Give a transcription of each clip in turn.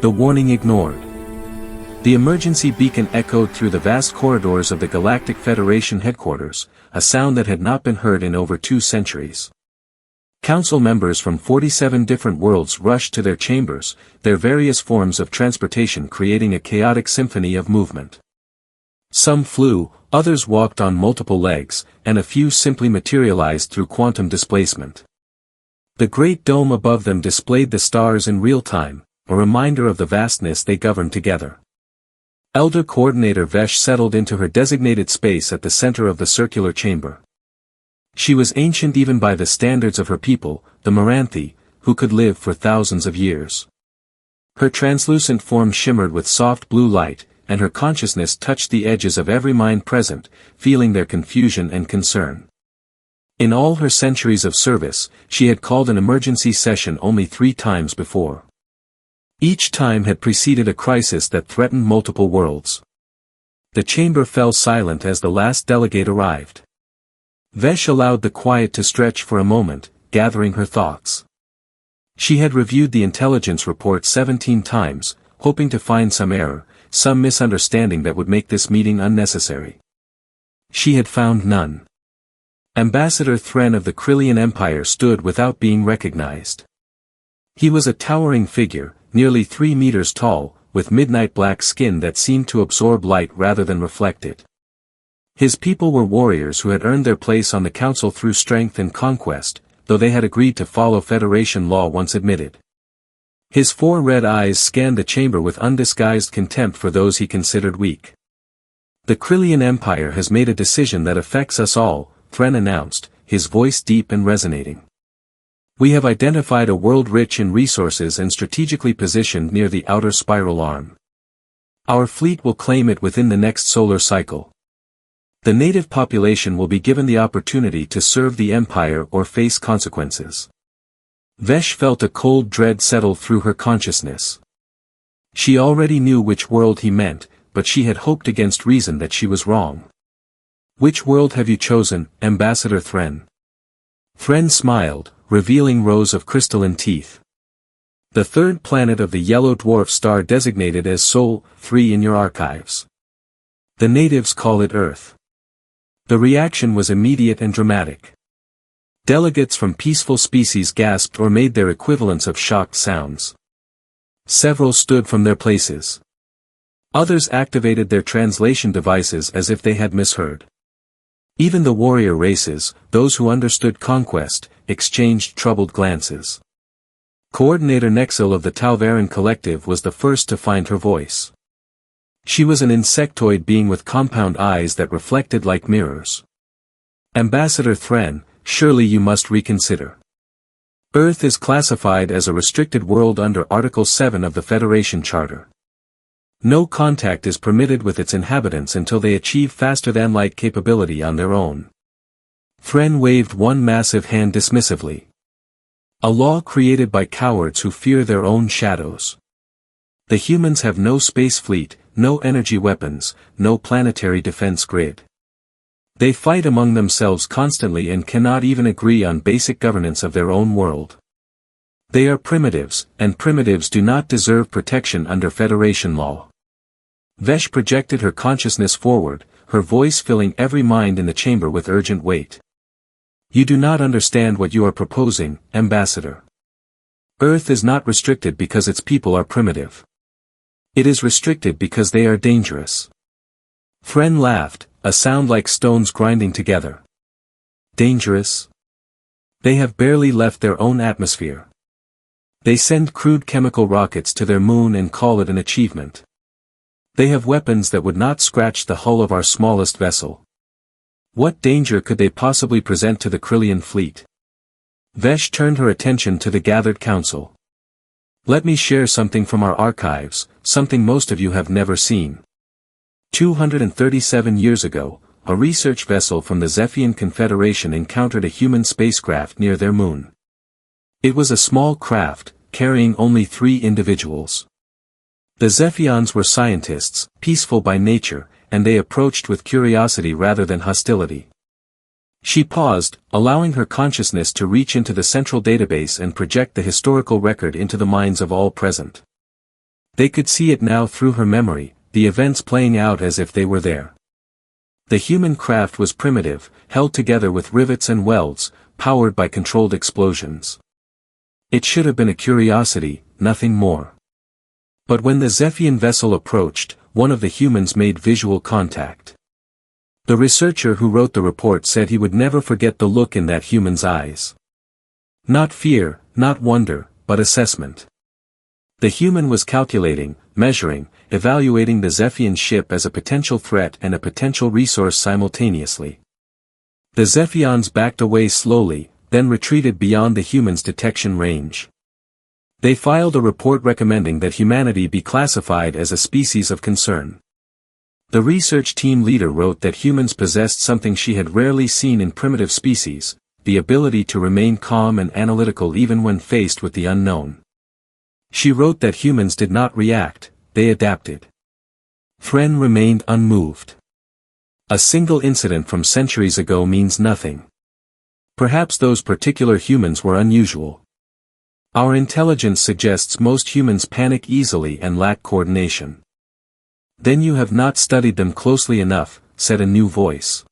The warning ignored. The emergency beacon echoed through the vast corridors of the Galactic Federation headquarters, a sound that had not been heard in over 2 centuries. Council members from 47 different worlds rushed to their chambers, their various forms of transportation creating a chaotic symphony of movement. Some flew, others walked on multiple legs, and a few simply materialized through quantum displacement. The great dome above them displayed the stars in real time, a reminder of the vastness they governed together. Elder Coordinator Vesh settled into her designated space at the center of the circular chamber. She was ancient even by the standards of her people, the Moranthi, who could live for thousands of years. Her translucent form shimmered with soft blue light, and her consciousness touched the edges of every mind present, feeling their confusion and concern. In all her centuries of service, she had called an emergency session only 3 times before. Each time had preceded a crisis that threatened multiple worlds. The chamber fell silent as the last delegate arrived. Vesh allowed the quiet to stretch for a moment, gathering her thoughts. She had reviewed the intelligence report 17 times, hoping to find some error, some misunderstanding that would make this meeting unnecessary. She had found none. Ambassador Thren of the Krillian Empire stood without being recognized. He was a towering figure, nearly 3 meters tall, with midnight black skin that seemed to absorb light rather than reflect it. His people were warriors who had earned their place on the council through strength and conquest, though they had agreed to follow Federation law once admitted. His 4 red eyes scanned the chamber with undisguised contempt for those he considered weak. "The Krillian Empire has made a decision that affects us all," Thren announced, his voice deep and resonating. "We have identified a world rich in resources and strategically positioned near the outer spiral arm. Our fleet will claim it within the next solar cycle. The native population will be given the opportunity to serve the Empire or face consequences." Vesh felt a cold dread settle through her consciousness. She already knew which world he meant, but she had hoped against reason that she was wrong. "Which world have you chosen, Ambassador Thren?" Thren smiled, revealing rows of crystalline teeth. "The 3rd planet of the yellow dwarf star designated as Sol 3 in your archives. The natives call it Earth." The reaction was immediate and dramatic. Delegates from peaceful species gasped or made their equivalents of shocked sounds. Several stood from their places. Others activated their translation devices as if they had misheard. Even the warrior races, those who understood conquest, exchanged troubled glances. Coordinator Nexil of the Talvaran Collective was the first to find her voice. She was an insectoid being with compound eyes that reflected like mirrors. "Ambassador Thren, surely you must reconsider. Earth is classified as a restricted world under Article 7 of the Federation Charter. No contact is permitted with its inhabitants until they achieve faster-than-light capability on their own." Thren waved one massive hand dismissively. "A law created by cowards who fear their own shadows. The humans have no space fleet, no energy weapons, no planetary defense grid. They fight among themselves constantly and cannot even agree on basic governance of their own world. They are primitives, and primitives do not deserve protection under Federation law." Vesh projected her consciousness forward, her voice filling every mind in the chamber with urgent weight. "You do not understand what you are proposing, Ambassador. Earth is not restricted because its people are primitive. It is restricted because they are dangerous." Thren laughed, a sound like stones grinding together. "Dangerous? They have barely left their own atmosphere. They send crude chemical rockets to their moon and call it an achievement. They have weapons that would not scratch the hull of our smallest vessel. What danger could they possibly present to the Krillian fleet?" Vesh turned her attention to the gathered council. "Let me share something from our archives, something most of you have never seen. 237 years ago, a research vessel from the Zephian Confederation encountered a human spacecraft near their moon. It was a small craft, carrying only 3 individuals. The Zephians were scientists, peaceful by nature, and they approached with curiosity rather than hostility." She paused, allowing her consciousness to reach into the central database and project the historical record into the minds of all present. They could see it now through her memory, the events playing out as if they were there. The human craft was primitive, held together with rivets and welds, powered by controlled explosions. It should have been a curiosity, nothing more. But when the Zephian vessel approached, one of the humans made visual contact. The researcher who wrote the report said he would never forget the look in that human's eyes. Not fear, not wonder, but assessment. The human was calculating, measuring, evaluating the Zephian ship as a potential threat and a potential resource simultaneously. The Zephians backed away slowly, then retreated beyond the human's detection range. They filed a report recommending that humanity be classified as a species of concern. The research team leader wrote that humans possessed something she had rarely seen in primitive species, the ability to remain calm and analytical even when faced with the unknown. She wrote that humans did not react, they adapted. Thren remained unmoved. A single incident from centuries ago means nothing. Perhaps those particular humans were unusual. Our intelligence suggests most humans panic easily and lack coordination. Then you have not studied them closely enough, said a new voice.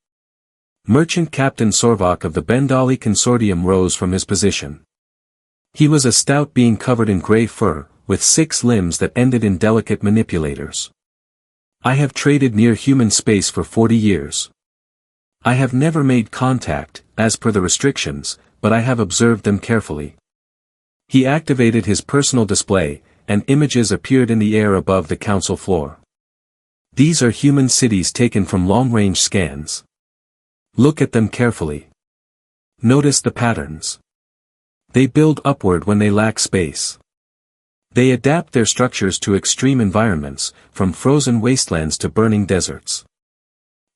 Merchant Captain Sorvok of the Bendali Consortium rose from his position. He was a stout being covered in gray fur, with 6 limbs that ended in delicate manipulators. I have traded near human space for 40 years. I have never made contact, as per the restrictions, but I have observed them carefully. He activated his personal display, and images appeared in the air above the council floor. These are human cities taken from long-range scans. Look at them carefully. Notice the patterns. They build upward when they lack space. They adapt their structures to extreme environments, from frozen wastelands to burning deserts.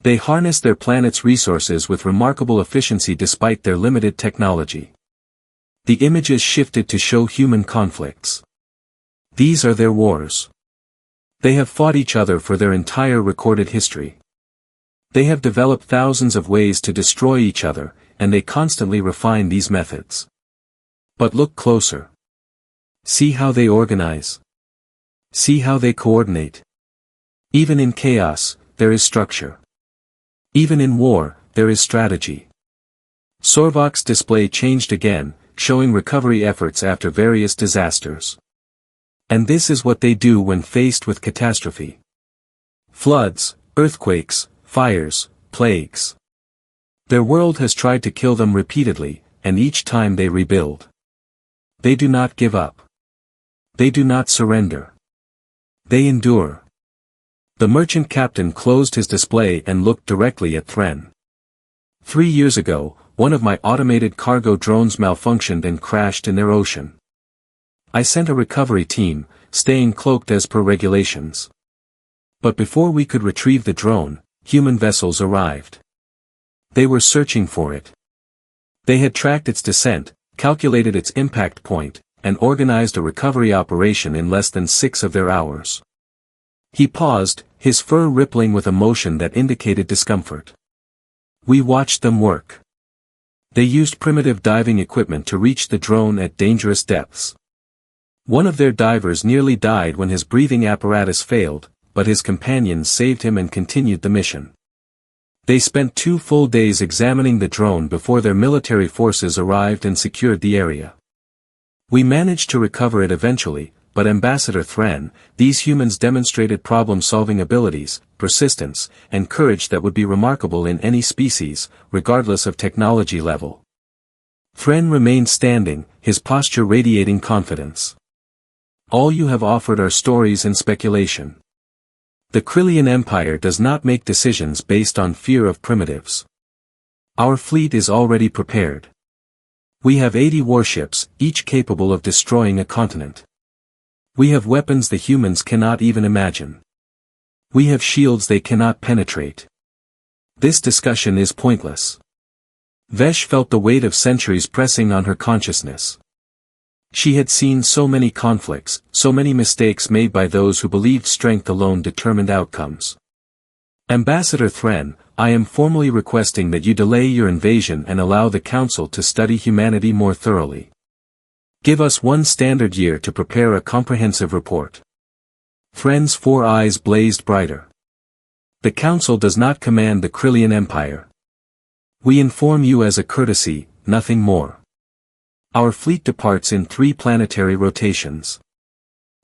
They harness their planet's resources with remarkable efficiency despite their limited technology. The images shifted to show human conflicts. These are their wars. They have fought each other for their entire recorded history. They have developed thousands of ways to destroy each other, and they constantly refine these methods. But look closer. See how they organize. See how they coordinate. Even in chaos, there is structure. Even in war, there is strategy. Sorvok's display changed again, showing recovery efforts after various disasters. And this is what they do when faced with catastrophe. Floods, earthquakes, fires, plagues. Their world has tried to kill them repeatedly, and each time they rebuild. They do not give up. They do not surrender. They endure. The merchant captain closed his display and looked directly at Thren. 3 years ago, one of my automated cargo drones malfunctioned and crashed in their ocean. I sent a recovery team, staying cloaked as per regulations. But before we could retrieve the drone, human vessels arrived. They were searching for it. They had tracked its descent, calculated its impact point, and organized a recovery operation in less than 6 of their hours. He paused, his fur rippling with emotion that indicated discomfort. We watched them work. They used primitive diving equipment to reach the drone at dangerous depths. One of their divers nearly died when his breathing apparatus failed, but his companions saved him and continued the mission. They spent 2 full days examining the drone before their military forces arrived and secured the area. We managed to recover it eventually, but Ambassador Thren, these humans demonstrated problem-solving abilities, persistence, and courage that would be remarkable in any species, regardless of technology level. Thren remained standing, his posture radiating confidence. All you have offered are stories and speculation. The Krillian Empire does not make decisions based on fear of primitives. Our fleet is already prepared. We have 80 warships, each capable of destroying a continent. We have weapons the humans cannot even imagine. We have shields they cannot penetrate. This discussion is pointless. Vesh felt the weight of centuries pressing on her consciousness. She had seen so many conflicts, so many mistakes made by those who believed strength alone determined outcomes. Ambassador Thren, I am formally requesting that you delay your invasion and allow the Council to study humanity more thoroughly. Give us 1 standard year to prepare a comprehensive report. Thren's 4 eyes blazed brighter. The Council does not command the Krillian Empire. We inform you as a courtesy, nothing more. Our fleet departs in 3 planetary rotations.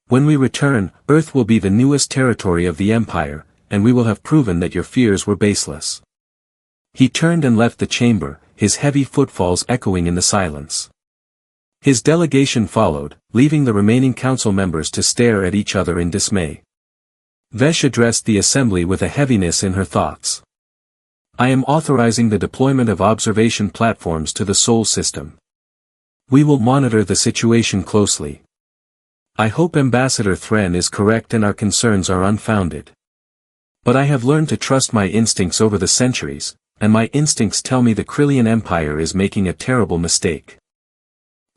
When we return, Earth will be the newest territory of the Empire, and we will have proven that your fears were baseless. He turned and left the chamber, his heavy footfalls echoing in the silence. His delegation followed, leaving the remaining council members to stare at each other in dismay. Vesh addressed the assembly with a heaviness in her thoughts. I am authorizing the deployment of observation platforms to the Sol system. We will monitor the situation closely. I hope Ambassador Thren is correct and our concerns are unfounded. But I have learned to trust my instincts over the centuries, and my instincts tell me the Krillian Empire is making a terrible mistake.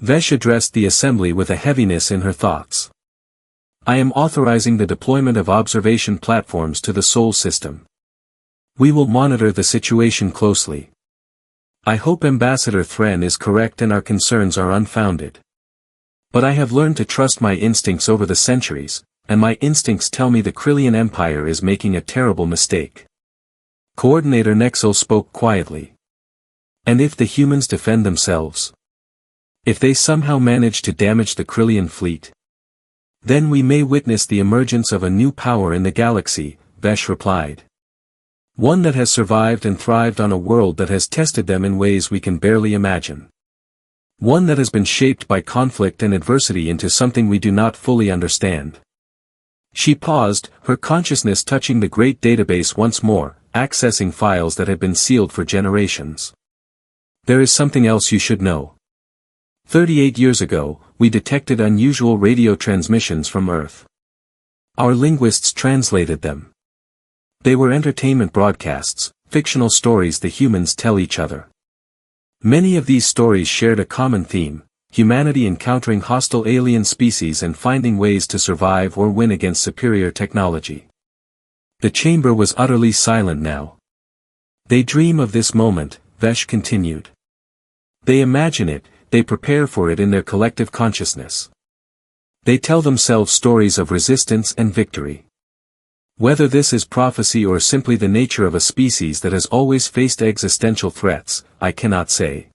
Vesh addressed the assembly with a heaviness in her thoughts. I am authorizing the deployment of observation platforms to the Sol system. We will monitor the situation closely. I hope Ambassador Thren is correct and our concerns are unfounded. But I have learned to trust my instincts over the centuries, and my instincts tell me the Krillian Empire is making a terrible mistake. Coordinator Nexel spoke quietly. And if the humans defend themselves? If they somehow manage to damage the Krillian fleet? Then we may witness the emergence of a new power in the galaxy, Vesh replied. One that has survived and thrived on a world that has tested them in ways we can barely imagine. One that has been shaped by conflict and adversity into something we do not fully understand. She paused, her consciousness touching the great database once more, accessing files that had been sealed for generations. There is something else you should know. 38 years ago, we detected unusual radio transmissions from Earth. Our linguists translated them. They were entertainment broadcasts, fictional stories the humans tell each other. Many of these stories shared a common theme, humanity encountering hostile alien species and finding ways to survive or win against superior technology. The chamber was utterly silent now. They dream of this moment, Vesh continued. They imagine it, they prepare for it in their collective consciousness. They tell themselves stories of resistance and victory. Whether this is prophecy or simply the nature of a species that has always faced existential threats, I cannot say.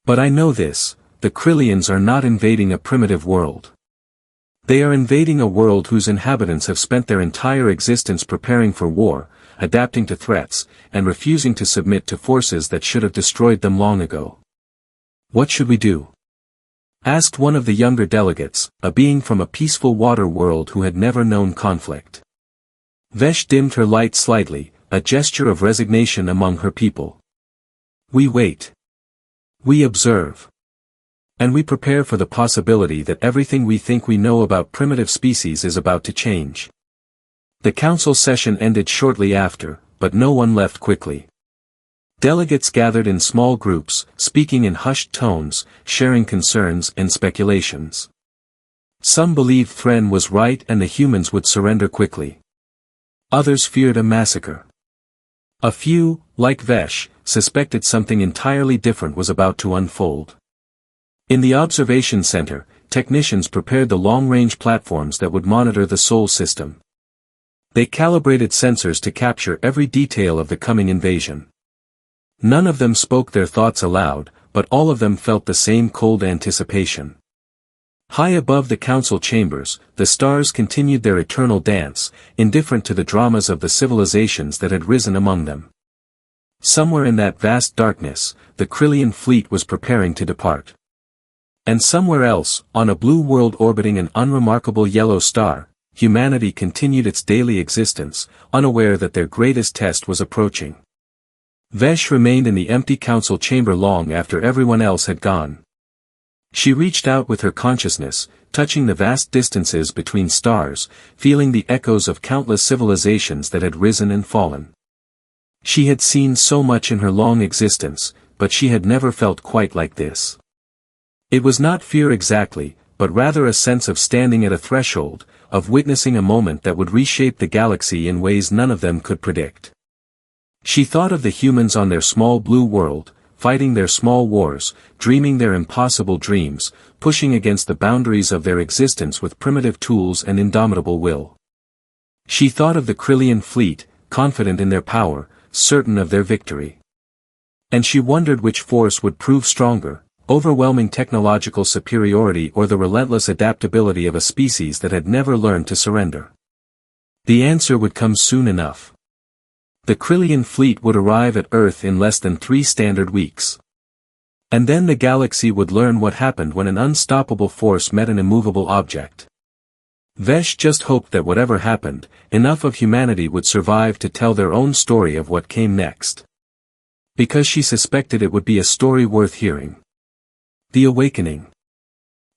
But I know this, the Krillians are not invading a primitive world. They are invading a world whose inhabitants have spent their entire existence preparing for war, adapting to threats, and refusing to submit to forces that should have destroyed them long ago. What should we do? Asked one of the younger delegates, a being from a peaceful water world who had never known conflict. Vesh dimmed her light slightly, a gesture of resignation among her people. We wait. We observe. And we prepare for the possibility that everything we think we know about primitive species is about to change. The council session ended shortly after, but no one left quickly. Delegates gathered in small groups, speaking in hushed tones, sharing concerns and speculations. Some believed Thren was right and the humans would surrender quickly. Others feared a massacre. A few, like Vesh, suspected something entirely different was about to unfold. In the observation center, technicians prepared the long-range platforms that would monitor the Sol system. They calibrated sensors to capture every detail of the coming invasion. None of them spoke their thoughts aloud, but all of them felt the same cold anticipation. High above the council chambers, the stars continued their eternal dance, indifferent to the dramas of the civilizations that had risen among them. Somewhere in that vast darkness, the Krillian fleet was preparing to depart. And somewhere else, on a blue world orbiting an unremarkable yellow star, humanity continued its daily existence, unaware that their greatest test was approaching. Vesh remained in the empty council chamber long after everyone else had gone. She reached out with her consciousness, touching the vast distances between stars, feeling the echoes of countless civilizations that had risen and fallen. She had seen so much in her long existence, but she had never felt quite like this. It was not fear exactly, but rather a sense of standing at a threshold, of witnessing a moment that would reshape the galaxy in ways none of them could predict. She thought of the humans on their small blue world, fighting their small wars, dreaming their impossible dreams, pushing against the boundaries of their existence with primitive tools and indomitable will. She thought of the Krillian fleet, confident in their power, certain of their victory. And she wondered which force would prove stronger, overwhelming technological superiority or the relentless adaptability of a species that had never learned to surrender. The answer would come soon enough. The Krillian fleet would arrive at Earth in less than 3 standard weeks. And then the galaxy would learn what happened when an unstoppable force met an immovable object. Vesh just hoped that whatever happened, enough of humanity would survive to tell their own story of what came next. Because she suspected it would be a story worth hearing. The Awakening.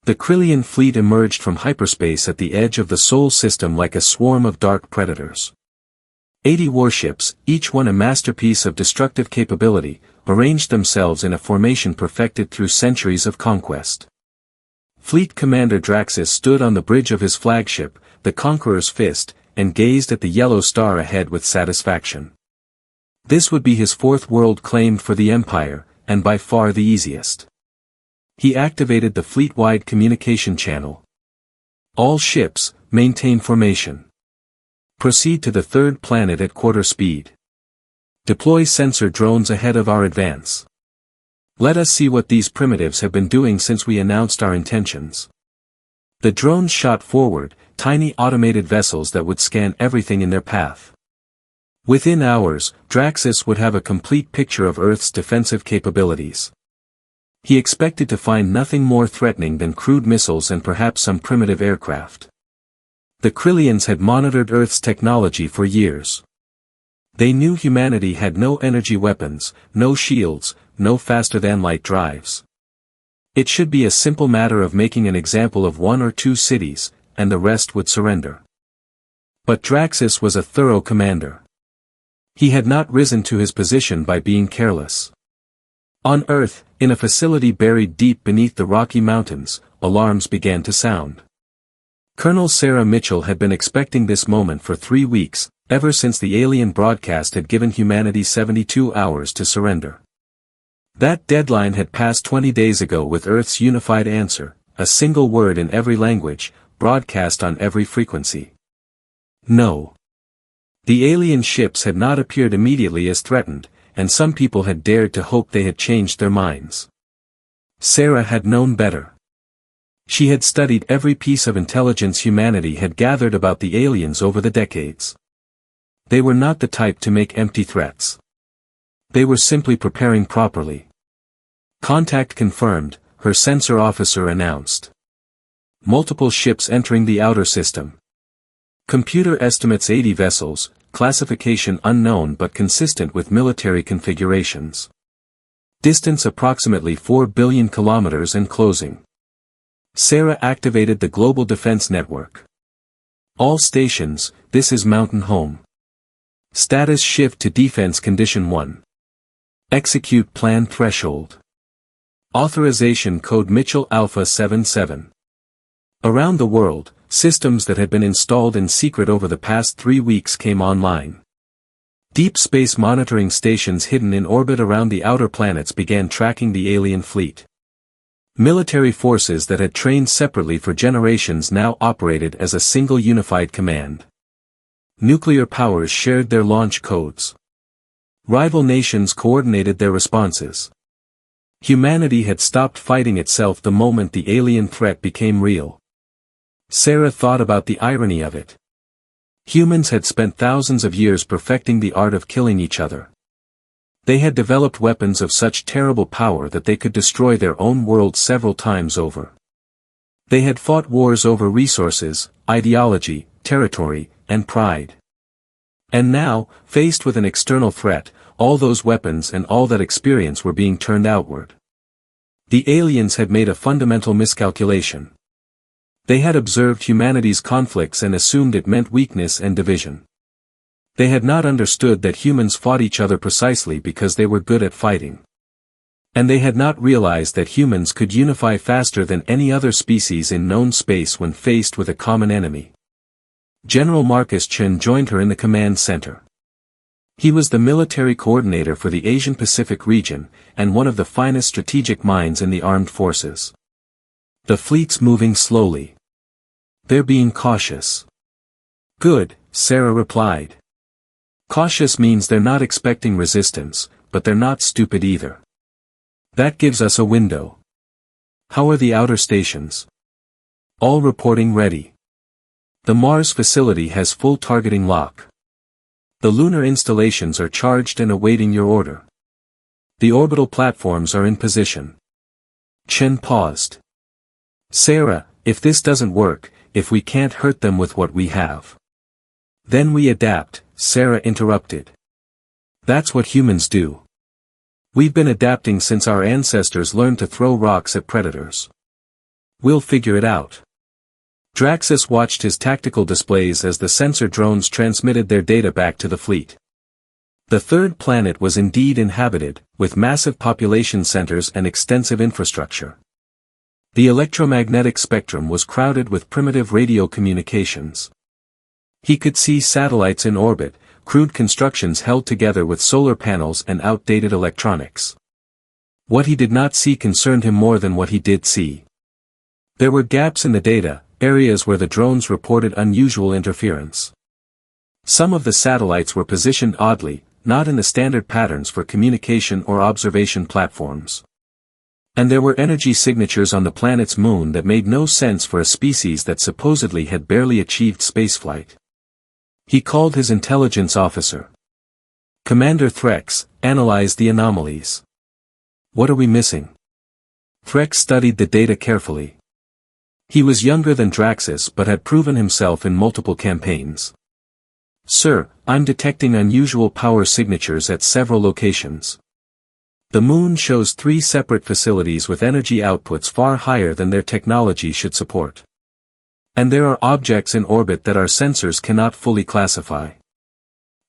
The Krillian fleet emerged from hyperspace at the edge of the Sol system like a swarm of dark predators. 80 warships, each one a masterpiece of destructive capability, arranged themselves in a formation perfected through centuries of conquest. Fleet Commander Draxus stood on the bridge of his flagship, the Conqueror's Fist, and gazed at the yellow star ahead with satisfaction. This would be his 4th world claimed for the Empire, and by far the easiest. He activated the fleet-wide communication channel. All ships, maintain formation. Proceed to the 3rd planet at quarter speed. Deploy sensor drones ahead of our advance. Let us see what these primitives have been doing since we announced our intentions. The drones shot forward, tiny automated vessels that would scan everything in their path. Within hours, Draxus would have a complete picture of Earth's defensive capabilities. He expected to find nothing more threatening than crude missiles and perhaps some primitive aircraft. The Krillians had monitored Earth's technology for years. They knew humanity had no energy weapons, no shields, no faster-than-light drives. It should be a simple matter of making an example of 1 or 2 cities, and the rest would surrender. But Draxus was a thorough commander. He had not risen to his position by being careless. On Earth, in a facility buried deep beneath the Rocky Mountains, alarms began to sound. Colonel Sarah Mitchell had been expecting this moment for 3 weeks, ever since the alien broadcast had given humanity 72 hours to surrender. That deadline had passed 20 days ago with Earth's unified answer, a single word in every language, broadcast on every frequency. No. The alien ships had not appeared immediately as threatened, and some people had dared to hope they had changed their minds. Sarah had known better. She had studied every piece of intelligence humanity had gathered about the aliens over the decades. They were not the type to make empty threats. They were simply preparing properly. Contact confirmed, her sensor officer announced. Multiple ships entering the outer system. Computer estimates 80 vessels, classification unknown but consistent with military configurations. Distance approximately 4 billion kilometers and closing. Sarah activated the Global Defense Network. All stations, this is Mountain Home. Status shift to Defense Condition 1. Execute Plan Threshold. Authorization Code Mitchell Alpha 77. Around the world, systems that had been installed in secret over the past 3 weeks came online. Deep space monitoring stations hidden in orbit around the outer planets began tracking the alien fleet. Military forces that had trained separately for generations now operated as a single unified command. Nuclear powers shared their launch codes. Rival nations coordinated their responses. Humanity had stopped fighting itself the moment the alien threat became real. Sarah thought about the irony of it. Humans had spent thousands of years perfecting the art of killing each other. They had developed weapons of such terrible power that they could destroy their own world several times over. They had fought wars over resources, ideology, territory, and pride. And now, faced with an external threat, all those weapons and all that experience were being turned outward. The aliens had made a fundamental miscalculation. They had observed humanity's conflicts and assumed it meant weakness and division. They had not understood that humans fought each other precisely because they were good at fighting. And they had not realized that humans could unify faster than any other species in known space when faced with a common enemy. General Marcus Chen joined her in the command center. He was the military coordinator for the Asian-Pacific region, and one of the finest strategic minds in the armed forces. The fleet's moving slowly. They're being cautious. Good, Sarah replied. Cautious means they're not expecting resistance, but they're not stupid either. That gives us a window. How are the outer stations? All reporting ready. The Mars facility has full targeting lock. The lunar installations are charged and awaiting your order. The orbital platforms are in position. Chen paused. Sarah, if this doesn't work, if we can't hurt them with what we have. Then we adapt, Sarah interrupted. That's what humans do. We've been adapting since our ancestors learned to throw rocks at predators. We'll figure it out. Draxus watched his tactical displays as the sensor drones transmitted their data back to the fleet. The third planet was indeed inhabited, with massive population centers and extensive infrastructure. The electromagnetic spectrum was crowded with primitive radio communications. He could see satellites in orbit, crude constructions held together with solar panels and outdated electronics. What he did not see concerned him more than what he did see. There were gaps in the data, areas where the drones reported unusual interference. Some of the satellites were positioned oddly, not in the standard patterns for communication or observation platforms. And there were energy signatures on the planet's moon that made no sense for a species that supposedly had barely achieved spaceflight. He called his intelligence officer. Commander Threx, analyze the anomalies. What are we missing? Threx studied the data carefully. He was younger than Draxus but had proven himself in multiple campaigns. Sir, I'm detecting unusual power signatures at several locations. The moon shows 3 separate facilities with energy outputs far higher than their technology should support. And there are objects in orbit that our sensors cannot fully classify.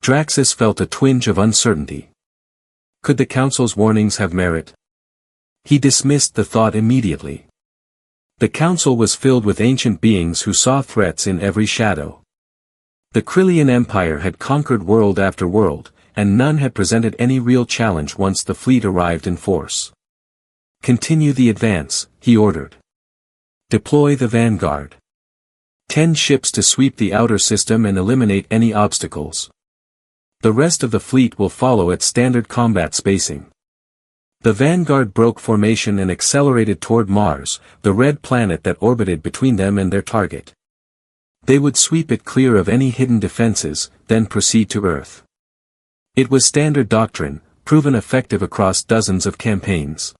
Draxus felt a twinge of uncertainty. Could the Council's warnings have merit? He dismissed the thought immediately. The Council was filled with ancient beings who saw threats in every shadow. The Krillian Empire had conquered world after world, and none had presented any real challenge once the fleet arrived in force. Continue the advance, he ordered. Deploy the vanguard. 10 ships to sweep the outer system and eliminate any obstacles. The rest of the fleet will follow at standard combat spacing. The vanguard broke formation and accelerated toward Mars, the red planet that orbited between them and their target. They would sweep it clear of any hidden defenses, then proceed to Earth. It was standard doctrine, proven effective across dozens of campaigns.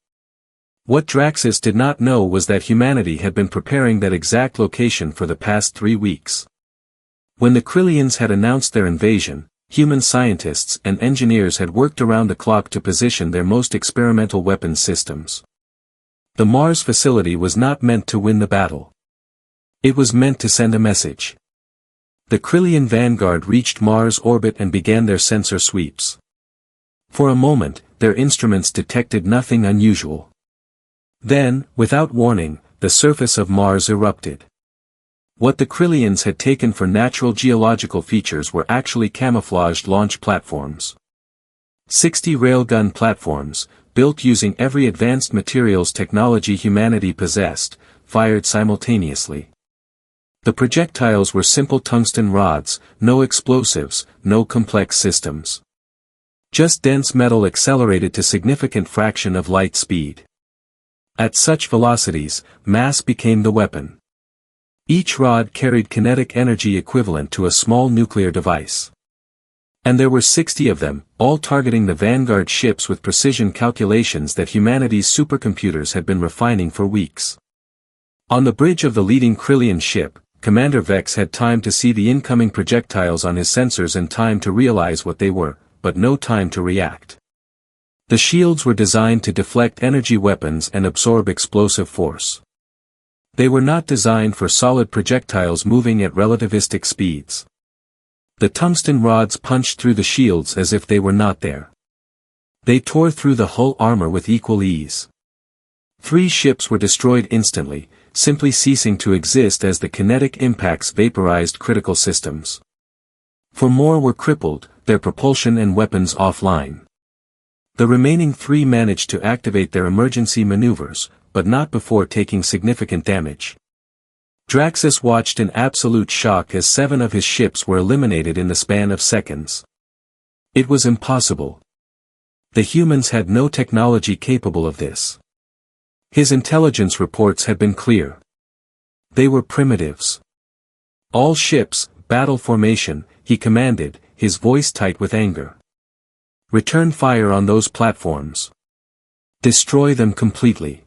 What Draxus did not know was that humanity had been preparing that exact location for the past 3 weeks. When the Krillians had announced their invasion, human scientists and engineers had worked around the clock to position their most experimental weapons systems. The Mars facility was not meant to win the battle. It was meant to send a message. The Krillian vanguard reached Mars orbit and began their sensor sweeps. For a moment, their instruments detected nothing unusual. Then, without warning, the surface of Mars erupted. What the Krillians had taken for natural geological features were actually camouflaged launch platforms. 60 railgun platforms, built using every advanced materials technology humanity possessed, fired simultaneously. The projectiles were simple tungsten rods, no explosives, no complex systems. Just dense metal accelerated to significant fraction of light speed. At such velocities, mass became the weapon. Each rod carried kinetic energy equivalent to a small nuclear device. And there were 60 of them, all targeting the vanguard ships with precision calculations that humanity's supercomputers had been refining for weeks. On the bridge of the leading Krillian ship, Commander Vex had time to see the incoming projectiles on his sensors and time to realize what they were, but no time to react. The shields were designed to deflect energy weapons and absorb explosive force. They were not designed for solid projectiles moving at relativistic speeds. The tungsten rods punched through the shields as if they were not there. They tore through the hull armor with equal ease. 3 ships were destroyed instantly, simply ceasing to exist as the kinetic impacts vaporized critical systems. 4 more were crippled, their propulsion and weapons offline. The remaining 3 managed to activate their emergency maneuvers, but not before taking significant damage. Draxus watched in absolute shock as 7 of his ships were eliminated in the span of seconds. It was impossible. The humans had no technology capable of this. His intelligence reports had been clear. They were primitives. All ships, battle formation, he commanded, his voice tight with anger. Return fire on those platforms. Destroy them completely.